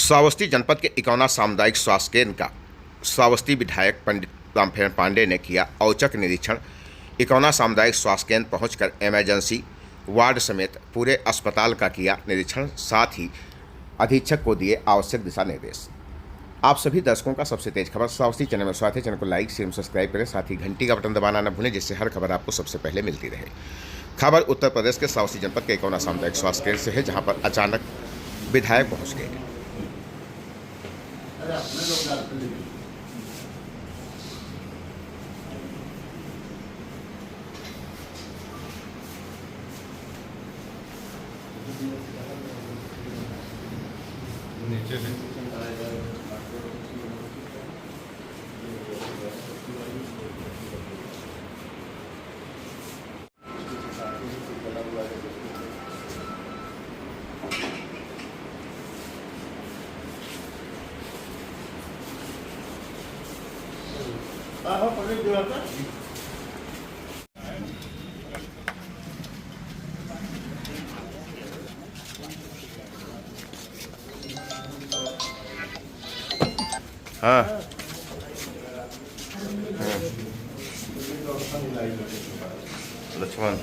श्रावस्ती जनपद के इकौना सामुदायिक स्वास्थ्य केंद्र का श्रावस्ती विधायक पंडित रामफेर पांडे ने किया औचक निरीक्षण। इकौना सामुदायिक स्वास्थ्य केंद्र पहुंचकर इमरजेंसी वार्ड समेत पूरे अस्पताल का किया निरीक्षण, साथ ही अधीक्षक को दिए आवश्यक दिशा निर्देश। आप सभी दर्शकों का सबसे तेज खबर श्रावस्ती चैनल में स्वागत है। चैनल को लाइक शेयर सब्सक्राइब करें, साथ ही घंटी का बटन दबाना न भूलें, जिससे हर खबर आपको सबसे पहले मिलती रहे। खबर उत्तर प्रदेश के श्रावस्ती जनपद के इकौना सामुदायिक स्वास्थ्य केंद्र से है, जहां पर अचानक विधायक पहुंच गए। नीचे से हाँ लक्ष्मण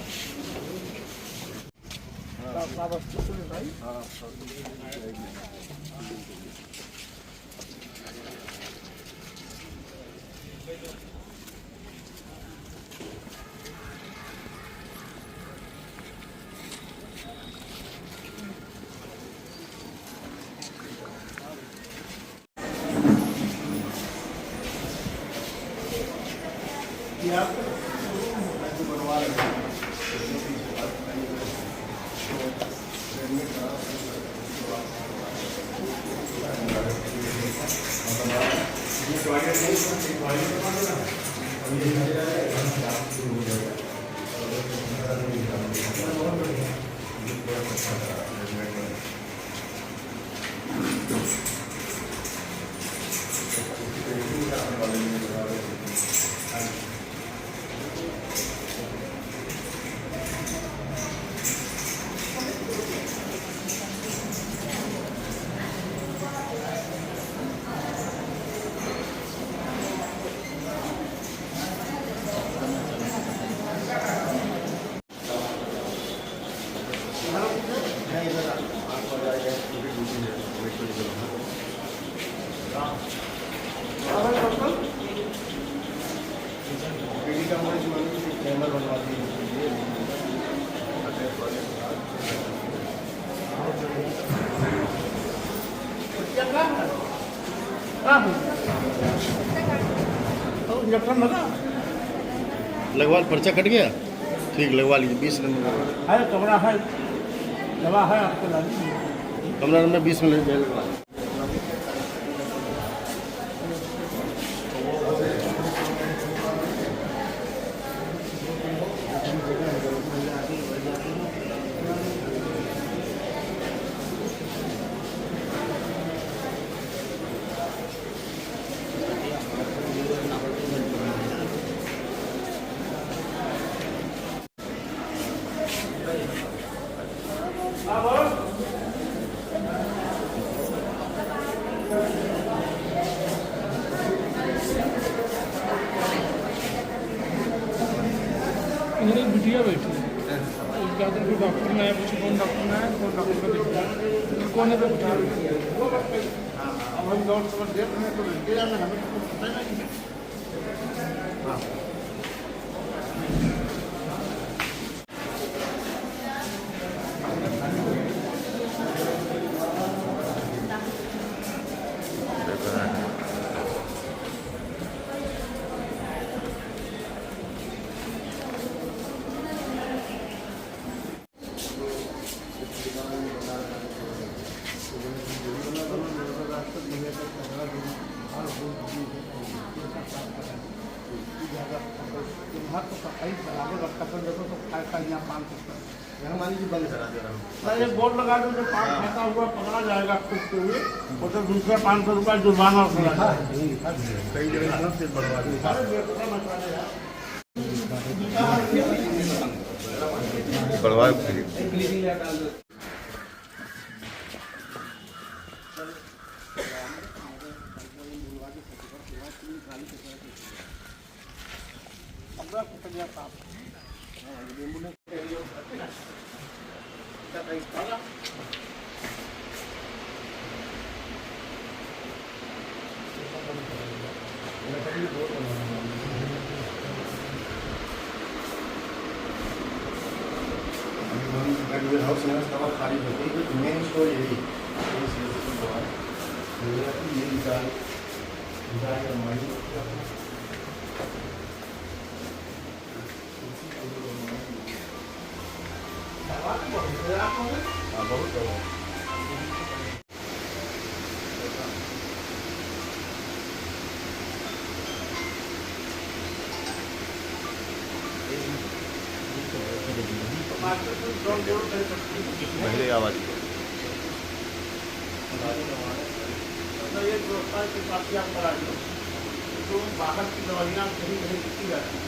लगवा पर्चा कट गया। ठीक, लगवा लीजिए। 20 नंबर है कमरा है, दवा है आपको लानी। कमरा नंबर 20 में लगवा। इधर एक बिटिया बैठी है, इसका तो कोई डॉक्टर में है, पूछे कौन डॉक्टर में है, कौन डॉक्टर का देखता है, कौन है तो बिटिया बैठी है। अब हम दौड़ समझ देख रहे हैं तो लड़के जाना हमें तो कुछ पता नहीं है। हाँ ये बोर्ड लगा दो, जो पान खाता हुआ पकड़ा जाएगा खुद के हुए, वो तो दूसरा 500 रुपये जुर्माना होगा। कई जगह से बढ़वा हाउस में दवा खाली होती है, मेन स्टोर यही ये निकाल पहले आवाज तो बाहर की दवाइयाँ कहीं कहीं की जाती हैं।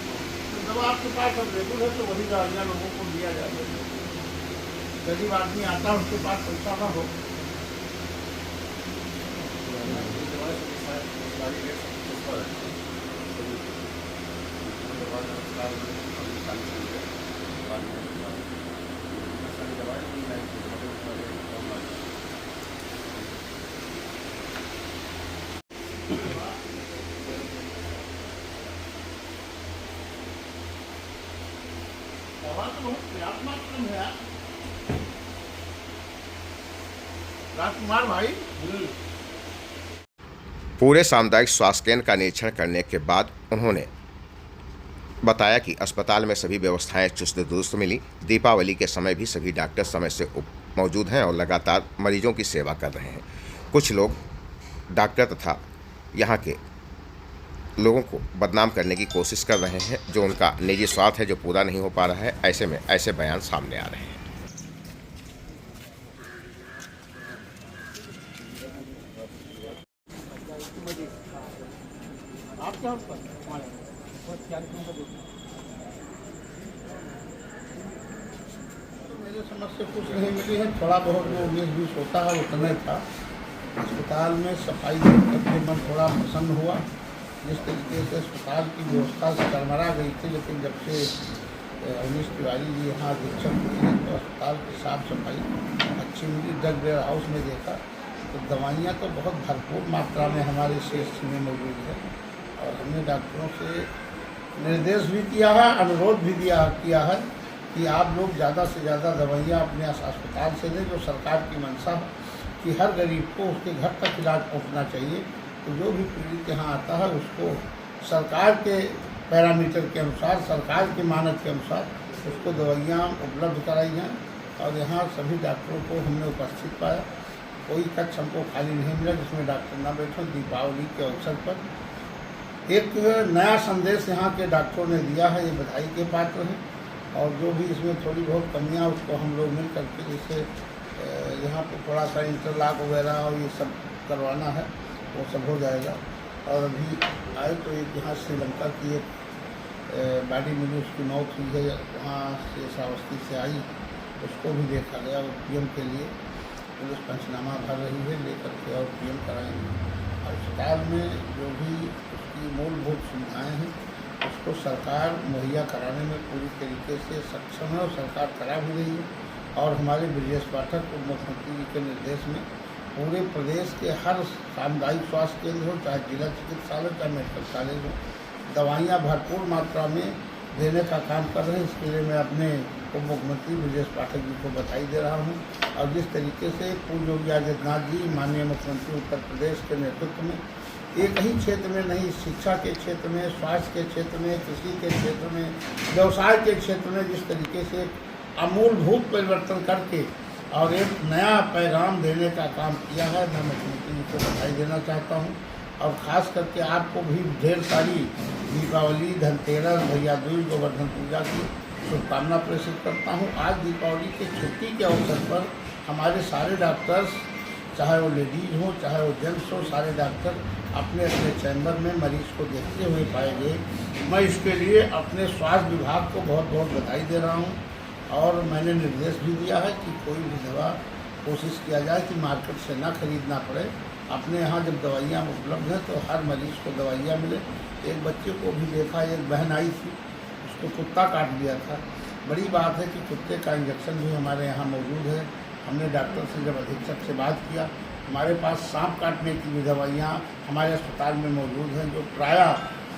तो दवा आपके पास अवेलेबल है तो वही दवाइयाँ लोगों को दिया जाता है। गरीब आदमी आता है उसके पास पैसा ना हो दवा तो बहुत पर्याप्त मात्रा में है। राजकुमार भाई पूरे सामुदायिक स्वास्थ्य केंद्र का निरीक्षण करने के बाद उन्होंने बताया कि अस्पताल में सभी व्यवस्थाएं चुस्त दुरुस्त मिली। दीपावली के समय भी सभी डॉक्टर समय से मौजूद हैं और लगातार मरीजों की सेवा कर रहे हैं। कुछ लोग डॉक्टर तथा यहाँ के लोगों को बदनाम करने की कोशिश कर रहे हैं, जो उनका निजी स्वार्थ है जो पूरा नहीं हो पा रहा है। ऐसे में ऐसे बयान सामने आ रहे हैं। मेरे समझ से कुछ नहीं मिली है। थोड़ा बहुत जो 19-20 होता है उतना ही था। अस्पताल में सफाई करके मन थोड़ा प्रसन्न हुआ। जिस तरीके से अस्पताल की व्यवस्था से चरमरा गई थी, लेकिन जब से अवनीश तिवारी जी यहाँ अधीक्षक हुए तो अस्पताल की साफ सफाई अच्छी मिली। ड्रग वेयर हाउस में देखा तो दवाइयाँ तो बहुत भरपूर मात्रा में हमारे CHC में मौजूद है और हमने डॉक्टरों से निर्देश भी किया है, अनुरोध भी किया है कि आप लोग ज़्यादा से ज़्यादा दवाइयाँ अपने अस्पताल से लें। जो सरकार की मंशा है कि हर गरीब को उसके घर तक इलाज पहुँचना चाहिए, तो जो भी पीड़ित यहाँ आता है उसको सरकार के पैरामीटर के अनुसार, सरकार के मानक के अनुसार उसको दवाइयाँ उपलब्ध कराई जाएँ। और यहाँ सभी डॉक्टरों को हमने उपस्थित पाया। कोई कक्ष हमको खाली नहीं मिला जिसमें डॉक्टर ना बैठो। दीपावली के अवसर पर एक नया संदेश यहाँ के डॉक्टरों ने दिया है, ये बधाई के पात्र हैं। और जो भी इसमें थोड़ी बहुत कमियाँ उसको हम लोग मिल करके, जैसे यहाँ पर थोड़ा सा इंटरलॉक वगैरह और ये सब करवाना है, वो सब हो जाएगा। और अभी आए तो एक यहाँ श्रीलंका की एक बॉडी मिली, उसकी मौत हुई है, वहाँ से श्रावस्ती से आई, उसको भी देखा गया। और PM के लिए पुलिस पंचनामा भर रही है, लेकर के और PM कराएंगे। अस्पताल में जो भी उसकी मूलभूत सुविधाएँ हैं उसको सरकार मुहैया कराने में पूरी तरीके से सक्षम है और सरकार करा भी रही है। और हमारे ब्रजेश पाठक उप मुख्यमंत्री जी के निर्देश में पूरे प्रदेश के हर सामुदायिक स्वास्थ्य केंद्र हो, चाहे जिला चिकित्सालय, चाहे मेडिकल कॉलेज हो, दवाइयाँ भरपूर मात्रा में देने का काम कर रहे हैं। इसके लिए मैं अपने उप मुख्यमंत्री ब्रजेश पाठक जी को बधाई दे रहा हूँ। और जिस तरीके से पूर्व योगी आदित्यनाथ जी माननीय मुख्यमंत्री उत्तर प्रदेश के नेतृत्व में एक ही क्षेत्र में नहीं, शिक्षा के क्षेत्र में, स्वास्थ्य के क्षेत्र में, कृषि के क्षेत्र में, व्यवसाय के क्षेत्र में जिस तरीके से आमूलभूत परिवर्तन करके और एक नया पैगाम देने का काम किया है, मैं मुख्यमंत्री जी को बधाई देना चाहता हूँ। और ख़ास करके आपको भी ढेर सारी दीपावली, धनतेरस, भैया दूज, गोवर्धन पूजा की शुभकामना प्रेषित करता हूँ। आज दीपावली की छुट्टी के अवसर पर हमारे सारे डॉक्टर्स, चाहे वो लेडीज़ हों चाहे वो जेंट्स हो, सारे डॉक्टर अपने अपने चैम्बर में मरीज़ को देखते हुए पाए गए। मैं इसके लिए अपने स्वास्थ्य विभाग को बहुत बहुत बधाई दे रहा हूँ। और मैंने निर्देश भी दिया है कि कोई भी दवा कोशिश किया जाए कि मार्केट से ना खरीदना पड़े। अपने यहाँ जब दवाइयाँ उपलब्ध हैं तो हर मरीज़ को दवाइयाँ मिले। एक बच्चे को भी देखा, एक बहन आई थी, उसको कुत्ता काट लिया था। बड़ी बात है कि कुत्ते का इंजेक्शन भी हमारे यहाँ मौजूद है। हमने डॉक्टर से जब अधीक्षक से बात किया, हमारे पास सांप काटने की भी दवाइयाँ हमारे अस्पताल में मौजूद हैं, जो प्रायः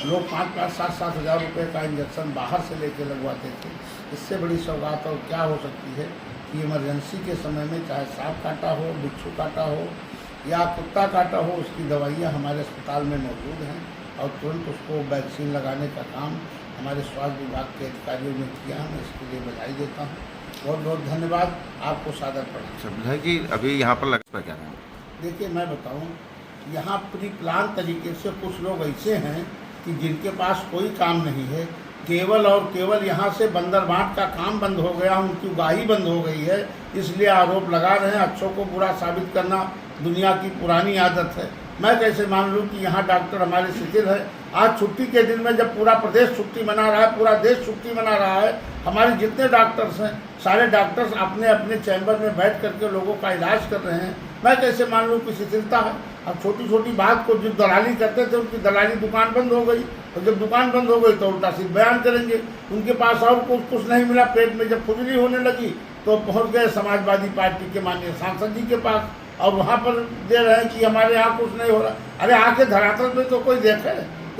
लोग 5-5, 7-7 हज़ार रुपये का इंजेक्शन बाहर से लेके लगवाते थे। इससे बड़ी सौगात और क्या हो सकती है कि इमरजेंसी के समय में चाहे सांप काटा हो, बिच्छू काटा हो या कुत्ता काटा हो, उसकी दवाइयाँ हमारे अस्पताल में मौजूद हैं और तुरंत उसको वैक्सीन लगाने का काम हमारे स्वास्थ्य विभाग के अधिकारियों ने किया। मैं इसके लिए बधाई देता हूँ। बहुत बहुत धन्यवाद, आपको सादर प्रणाम। अच्छा विधायक जी, अभी यहाँ पर लक्ष्य क्या है? देखिए, मैं बताऊं, यहाँ प्री प्लान तरीके से कुछ लोग ऐसे हैं कि जिनके पास कोई काम नहीं है, केवल और केवल यहाँ से बंदर बांट का काम बंद हो गया, उनकी उगाही बंद हो गई है, इसलिए आरोप लगा रहे हैं। अच्छों को बुरा साबित करना दुनिया की पुरानी आदत है। मैं कैसे मान लूँ कि यहाँ डॉक्टर हमारे शिथिल है। आज छुट्टी के दिन में जब पूरा प्रदेश छुट्टी मना रहा है, पूरा देश छुट्टी मना रहा है, हमारे जितने डॉक्टर्स हैं, सारे डॉक्टर्स अपने अपने चैम्बर में बैठ करके लोगों का इलाज कर रहे हैं। मैं कैसे मान लूँ कि शिथिलता है? अब छोटी छोटी बात को जो दलाली करते थे, उनकी दलाली दुकान बंद हो गई, और जब दुकान बंद हो गई तो उल्टा सीधा बयान करेंगे। उनके पास और कुछ नहीं मिला, पेट में जब खुजली होने लगी तो पहुँच गए समाजवादी पार्टी के माननीय सांसद जी के पास, और वहाँ पर दे रहे हैं कि हमारे यहाँ कुछ नहीं हो रहा। अरे आके धरातल पे तो कोई देखे।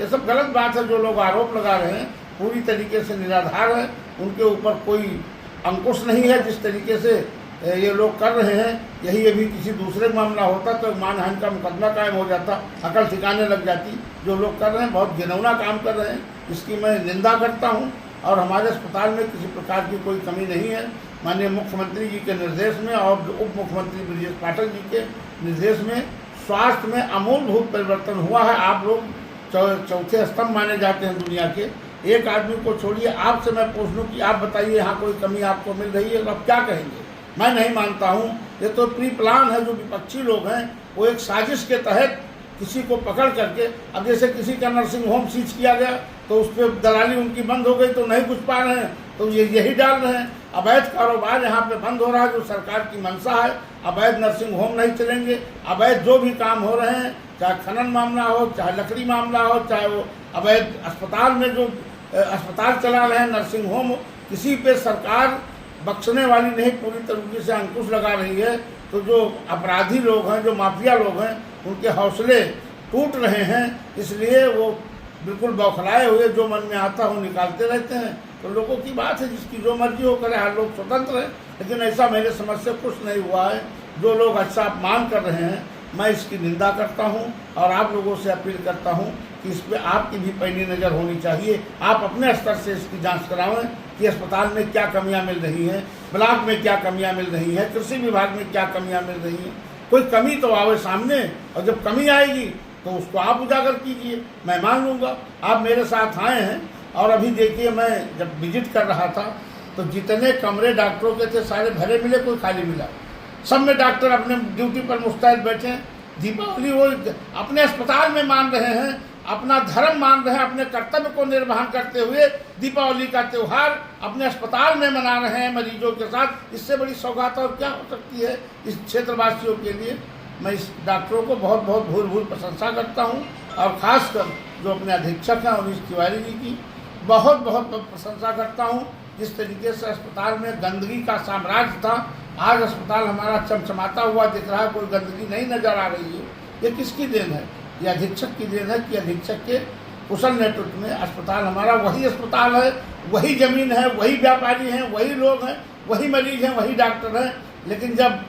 ये सब गलत बात है। जो लोग आरोप लगा रहे हैं पूरी तरीके से निराधार है, उनके ऊपर कोई अंकुश नहीं है। जिस तरीके से ये लोग कर रहे हैं, यही अभी किसी दूसरे मामला होता तो मानहानि का मुकदमा कायम हो जाता, अकल ठिकाने लग जाती। जो लोग कर रहे हैं बहुत घिनौना काम कर रहे हैं, इसकी मैं निंदा करता हूँ। और हमारे अस्पताल में किसी प्रकार की कोई कमी नहीं है। माननीय मुख्यमंत्री जी के निर्देश में और उप मुख्यमंत्री ब्रजेश पाठक जी के निर्देश में स्वास्थ्य में अमूलभूत परिवर्तन हुआ है। आप लोग चौथे स्तंभ माने जाते हैं दुनिया के। एक आदमी को छोड़िए, आपसे मैं पूछ लूँ कि आप बताइए यहाँ कोई कमी आपको मिल रही है, तो आप क्या कहेंगे? मैं नहीं मानता हूँ। ये तो प्री प्लान है। जो विपक्षी लोग हैं वो एक साजिश के तहत किसी को पकड़ करके, अब जैसे किसी का नर्सिंग होम सीज किया गया तो उस पर दलाली उनकी बंद हो गई तो नहीं कुछ पा रहे हैं, तो ये यही डाल रहे हैं। अवैध कारोबार यहाँ पे बंद हो रहा है, जो सरकार की मंशा है। अवैध नर्सिंग होम नहीं चलेंगे। अवैध जो भी काम हो रहे हैं, चाहे खनन मामला हो, चाहे लकड़ी मामला हो, चाहे वो अवैध अस्पताल में जो अस्पताल चला रहे हैं, नर्सिंग होम हो, किसी पे सरकार बख्शने वाली नहीं, पूरी तरीके से अंकुश लगा रही है। तो जो अपराधी लोग हैं, जो माफिया लोग हैं, उनके हौसले टूट रहे हैं। इसलिए वो बिल्कुल बौखलाए हुए जो मन में आता हो निकालते रहते हैं। तो लोगों की बात है, जिसकी जो मर्जी हो करे, हर लोग स्वतंत्र हैं। लेकिन ऐसा मेरे समझ से कुछ नहीं हुआ है। जो लोग अच्छा अपमान कर रहे हैं, मैं इसकी निंदा करता हूं और आप लोगों से अपील करता हूं कि इस पर आपकी भी पैनी नज़र होनी चाहिए। आप अपने स्तर से इसकी जांच करावें कि अस्पताल में क्या कमियां मिल रही हैं, ब्लॉक में क्या कमियां मिल रही हैं, कृषि विभाग में क्या कमियां मिल रही हैं। कोई कमी तो आवे सामने, और जब कमी आएगी तो उसको आप उजागर कीजिए, मैं मान लूँगा। आप मेरे साथ आए हैं, और अभी देखिए, मैं जब विजिट कर रहा था तो जितने कमरे डॉक्टरों के थे सारे भरे मिले, कोई खाली मिला। सब में डॉक्टर अपने ड्यूटी पर मुस्तैद बैठे हैं। दीपावली वो अपने अस्पताल में मान रहे हैं, अपना धर्म मान रहे हैं, अपने कर्तव्य को निर्वहन करते हुए दीपावली का त्यौहार अपने अस्पताल में मना रहे हैं मरीजों के साथ। इससे बड़ी सौगात और क्या हो सकती है इस क्षेत्रवासियों के लिए। मैं इस डॉक्टरों को बहुत बहुत भूल प्रशंसा करता हूं, और ख़ासकर जो अपने अधीक्षक हैं अनीश तिवारी जी की बहुत बहुत प्रशंसा करता हूं। जिस तरीके से अस्पताल में गंदगी का साम्राज्य था, आज अस्पताल हमारा चमचमाता हुआ दिख रहा है, कोई गंदगी नहीं नज़र आ रही है। ये किसकी देन है? ये अधीक्षक की देन है कि अधीक्षक के कुशल नेतृत्व में अस्पताल हमारा वही अस्पताल है, वही ज़मीन है, वही व्यापारी हैं, वही लोग हैं, वही मरीज हैं, वही डॉक्टर हैं। लेकिन जब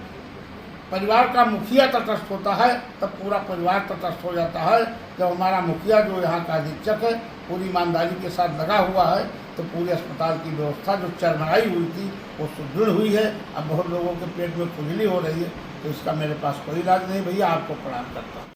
परिवार का मुखिया तटस्थ होता है तब पूरा परिवार तटस्थ हो जाता है। जब हमारा मुखिया जो यहाँ का अधीक्षक है पूरी ईमानदारी के साथ लगा हुआ है, तो पूरे अस्पताल की व्यवस्था जो चरमराई हुई थी वो सुदृढ़ हुई है। अब बहुत लोगों के पेट में खुजली हो रही है, तो इसका मेरे पास कोई इलाज नहीं। भैया, आपको प्रणाम करता हूँ।